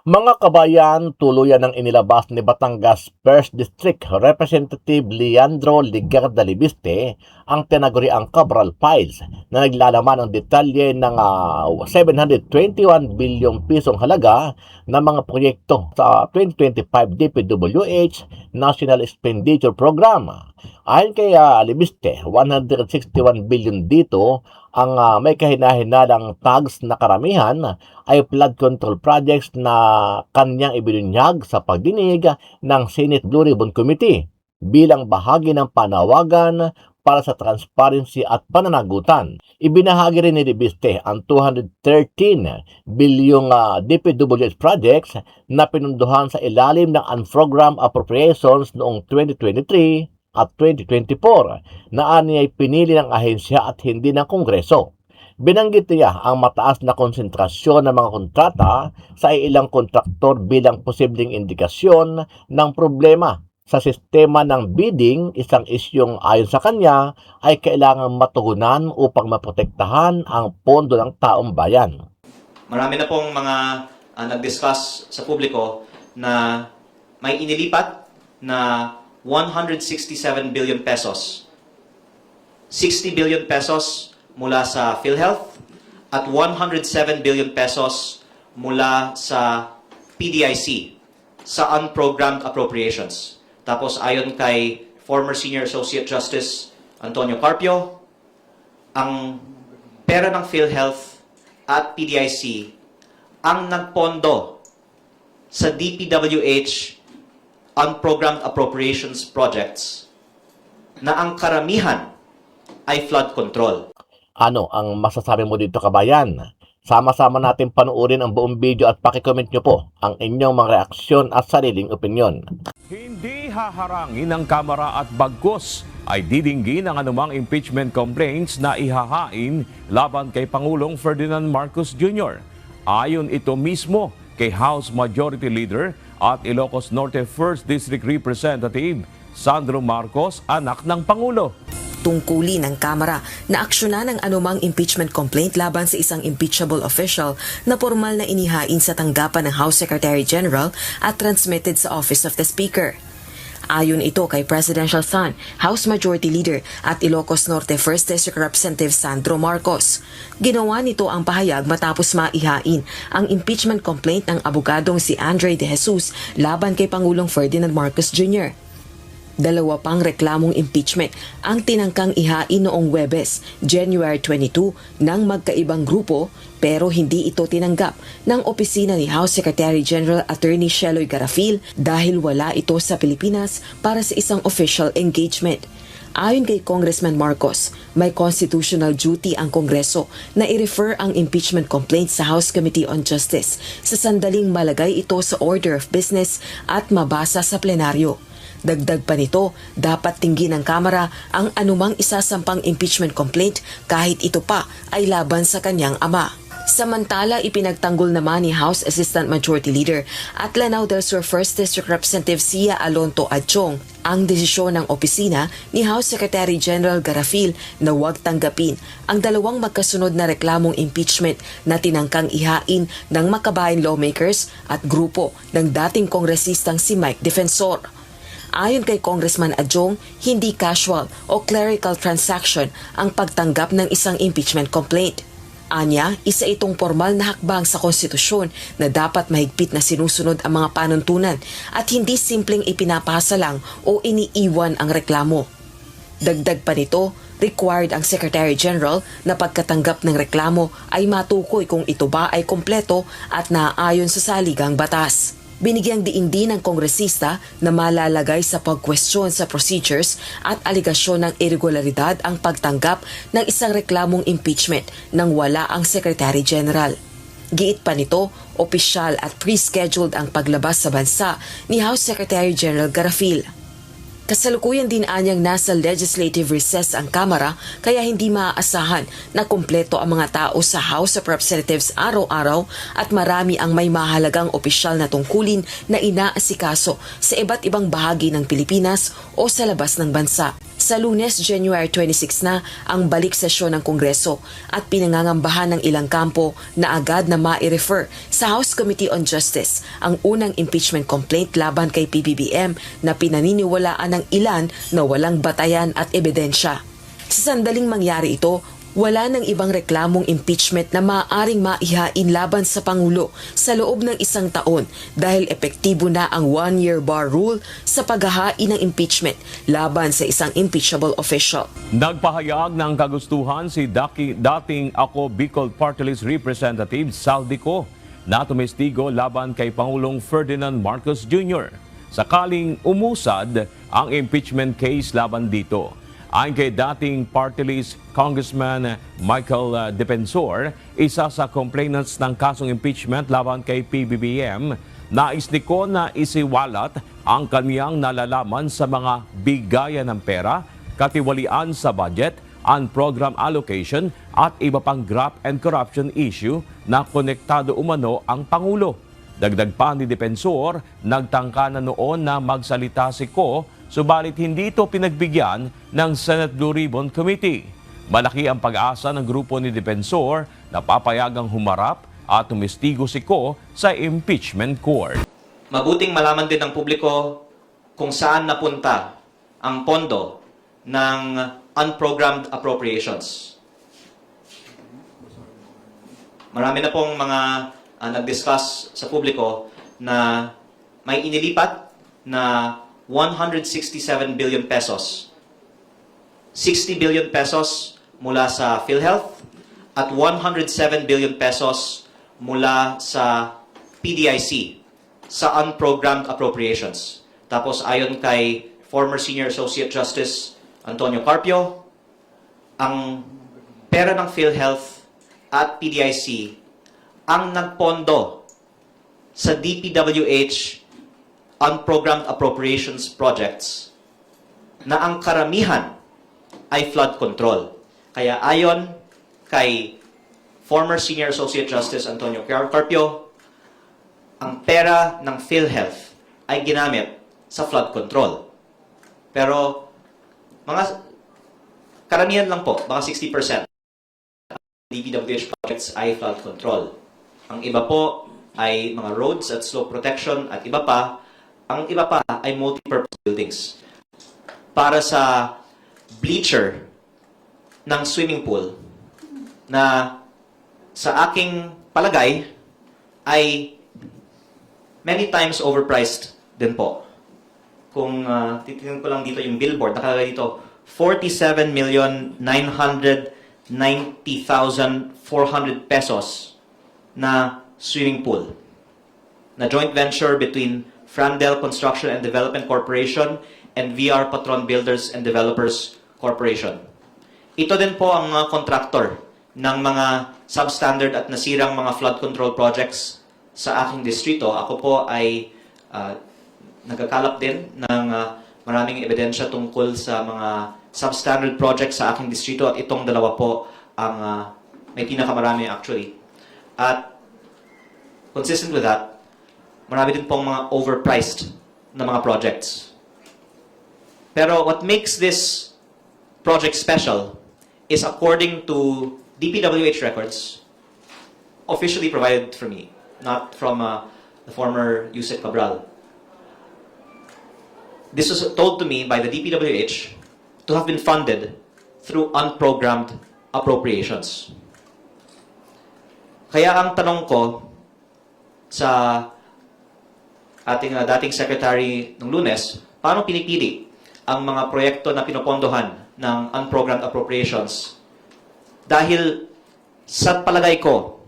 Mga kabayan, tuluyan ng inilabas ni Batangas 1st District Representative Leandro Ligarda Libiste ang tinaguriang Cabral Files na naglalaman ng detalye ng 721 bilyong pisong halaga ng mga proyekto sa 2025 DPWH National Expenditure Program. Ayon kay Libiste, 161 billion dito ang may kahinahinalang tags na karamihan ay flood control projects na kanyang ibinunyag sa pagdinig ng Senate Blue Ribbon Committee bilang bahagi ng panawagan para sa transparency at pananagutan. Ibinahagi rin ni Libiste ang 213 bilyong DPWH projects na pinunduhan sa ilalim ng unprogrammed appropriations noong 2023 at 2024 na aniyay pinili ng ahensya at hindi ng Kongreso. Binanggit niya ang mataas na konsentrasyon ng mga kontrata sa ilang kontraktor bilang posibleng indikasyon ng problema sa sistema ng bidding, isang isyong ayon sa kanya ay kailangang matugunan upang maprotektahan ang pondo ng taong bayan. Marami na pong mga nag-discuss sa publiko na may inilipat na 167 billion pesos. 60 billion pesos mula sa PhilHealth at 107 billion pesos mula sa PDIC sa unprogrammed appropriations. Tapos ayon kay former Senior Associate Justice Antonio Carpio, ang pera ng PhilHealth at PDIC ang nagpondo sa DPWH unprogrammed appropriations projects na ang karamihan ay flood control. Ano ang masasabi mo dito, kabayan? Sama-sama natin panuorin ang buong video at pakicomment nyo po ang inyong mga reaksyon at sariling opinyon. Hindi haharangin ng Kamara at bagkus ay didinggin ang anumang impeachment complaints na ihahain laban kay Pangulong Ferdinand Marcos Jr. Ayon ito mismo kay House Majority Leader at Ilocos Norte 1st District Representative Sandro Marcos, anak ng Pangulo. Tungkulin ng Kamara na aksyonan ang anumang impeachment complaint laban sa isang impeachable official na formal na inihain sa tanggapan ng House Secretary General at transmitted sa Office of the Speaker. Ayon ito kay Presidential Son, House Majority Leader at Ilocos Norte 1st District Representative Sandro Marcos. Ginawa nito ang pahayag matapos maihain ang impeachment complaint ng abogadong si Andre De Jesus laban kay Pangulong Ferdinand Marcos Jr. Dalawa pang reklamong impeachment ang tinangkang ihain noong Huwebes, January 22 ng magkaibang grupo pero hindi ito tinanggap ng opisina ni House Secretary General Attorney Sheloy Garafil dahil wala ito sa Pilipinas para sa isang official engagement. Ayon kay Congressman Marcos, may constitutional duty ang Kongreso na i-refer ang impeachment complaint sa House Committee on Justice sa sandaling malagay ito sa order of business at mabasa sa plenaryo. Dagdag pa nito, dapat tinggin ng Kamara ang anumang isasampang impeachment complaint kahit ito pa ay laban sa kanyang ama. Samantala, ipinagtanggol naman ni House Assistant Majority Leader at Lanao del Sur 1st District Representative Sia Alonto Adchong ang desisyon ng opisina ni House Secretary General Garafil na huwag tanggapin ang dalawang magkasunod na reklamong impeachment na tinangkang ihain ng makabayan lawmakers at grupo ng dating kongresistang si Mike Defensor. Ayon kay Congressman Adjong, hindi casual o clerical transaction ang pagtanggap ng isang impeachment complaint. Anya, isa itong formal na hakbang sa konstitusyon na dapat mahigpit na sinusunod ang mga panuntunan at hindi simpleng ipinapasa lang o iniiwan ang reklamo. Dagdag pa nito, required ang Secretary General na pagkatanggap ng reklamo ay matukoy kung ito ba ay kompleto at naaayon sa saligang batas. Binigyang diin din ng kongresista na malalagay sa pagkwestiyon sa procedures at aligasyon ng irregularidad ang pagtanggap ng isang reklamong impeachment nang wala ang Secretary General. Giit pa nito, opisyal at pre-scheduled ang paglabas sa bansa ni House Secretary General Garafil. Kasalukuyan din anyang nasa legislative recess ang Kamara kaya hindi maaasahan na kumpleto ang mga tao sa House of Representatives araw-araw at marami ang may mahalagang opisyal na tungkulin na inaasikaso sa iba't ibang bahagi ng Pilipinas o sa labas ng bansa. Sa Lunes, January 26 na ang balik sesyon ng Kongreso at pinangangambahan ng ilang kampo na agad na ma-refer sa House Committee on Justice ang unang impeachment complaint laban kay PBBM na pinaniniwalaan ng ilan na walang batayan at ebidensya. Sa sandaling mangyari ito, wala ng ibang reklamong impeachment na maaaring maihain laban sa Pangulo sa loob ng 1 taon dahil epektibo na ang 1-year bar rule sa paghahain ng impeachment laban sa isang impeachable official. Nagpahayag ng kagustuhan si dating Ako Bicol Party List Representative Saldico na tumestigo laban kay Pangulong Ferdinand Marcos Jr. sakaling umusad ang impeachment case laban dito. Ayon kay dating party list Congressman Michael Defensor, isa sa complainants ng kasong impeachment laban kay PBBM, nais niko na isiwalat ang kaniyang nalalaman sa mga bigayan ng pera, katiwalian sa budget, program allocation at iba pang graft and corruption issue na konektado umano ang Pangulo. Dagdag pa ni Defensor, nagtangka na noon na magsalita si Ko, subalit hindi ito pinagbigyan ng Senate Blue Ribbon Committee. Malaki ang pag-asa ng grupo ni Defensor na papayagang humarap at tumestigo si Ko sa impeachment court. Mabuting malaman din ng publiko kung saan napunta ang pondo ng unprogrammed appropriations. Marami na pong mga nag-discuss sa publiko na may inilipat na 167 billion pesos. 60 billion pesos mula sa PhilHealth at 107 billion pesos mula sa PDIC sa unprogrammed appropriations. Tapos ayon kay former Senior Associate Justice Antonio Carpio, ang pera ng PhilHealth at PDIC ang nagpondo sa DPWH unprogrammed appropriations projects na ang karamihan ay flood control. Kaya ayon kay former Senior Associate Justice Antonio Carpio, ang pera ng PhilHealth ay ginamit sa flood control. Pero mga karamihan lang po, mga 60% DPWH projects ay flood control. Ang iba po ay mga roads at slope protection at iba pa. Ang iba pa ay multi-purpose buildings. Para sa bleacher ng swimming pool na sa aking palagay ay many times overpriced din po. Kung titingnan ko lang dito yung billboard, nakalagay dito 47,990,400 pesos na swimming pool na joint venture between Frandel Construction and Development Corporation and VR Patron Builders and Developers Corporation. Ito din po ang mga kontraktor ng mga substandard at nasirang mga flood control projects sa aking distrito. Ako po ay nagkakalap din ng maraming ebidensya tungkol sa mga substandard projects sa aking distrito at itong dalawa po ang may pinakamarami actually. At consistent with that, marami din pong mga overpriced na mga projects. Pero what makes this project special is according to DPWH records, officially provided for me, not from the former Yusek Cabral. This was told to me by the DPWH to have been funded through unprogrammed appropriations. Kaya ang tanong ko sa ating dating secretary ng Lunes, paano pinipili ang mga proyekto na pinopondohan ng unprogrammed appropriations? Dahil sa palagay ko,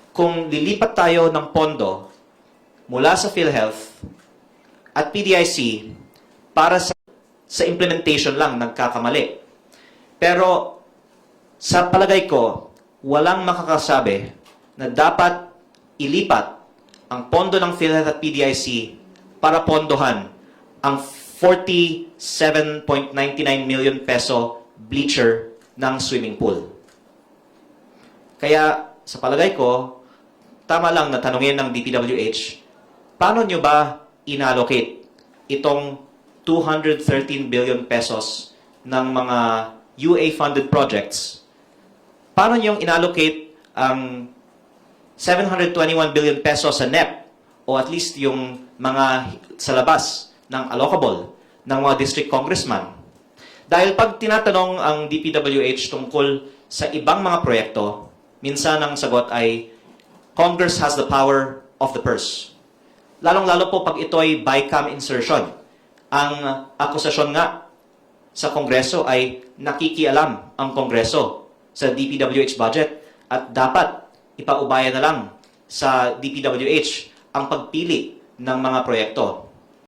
kung lilipat tayo ng pondo mula sa PhilHealth at PDIC para sa implementation lang nagkakamali. Pero sa palagay ko, walang makakasabi na dapat ilipat ang pondo ng PhilHealth at PDIC para pondohan ang 47.99 million peso bleacher ng swimming pool. Kaya sa palagay ko, tama lang na tanungin ng DPWH, paano nyo ba inallocate itong 213 billion pesos ng mga UA-funded projects, paano niyong inallocate ang 721 billion pesos sa NEP o at least yung mga sa labas ng allocable ng mga district congressman? Dahil pag tinatanong ang DPWH tungkol sa ibang mga proyekto, minsan ang sagot ay Congress has the power of the purse. Lalong-lalo po pag ito ay BICAM insertion. Ang akusasyon nga sa Kongreso ay nakikialam ang Kongreso sa DPWH budget at dapat ipaubaya na lang sa DPWH ang pagpili ng mga proyekto.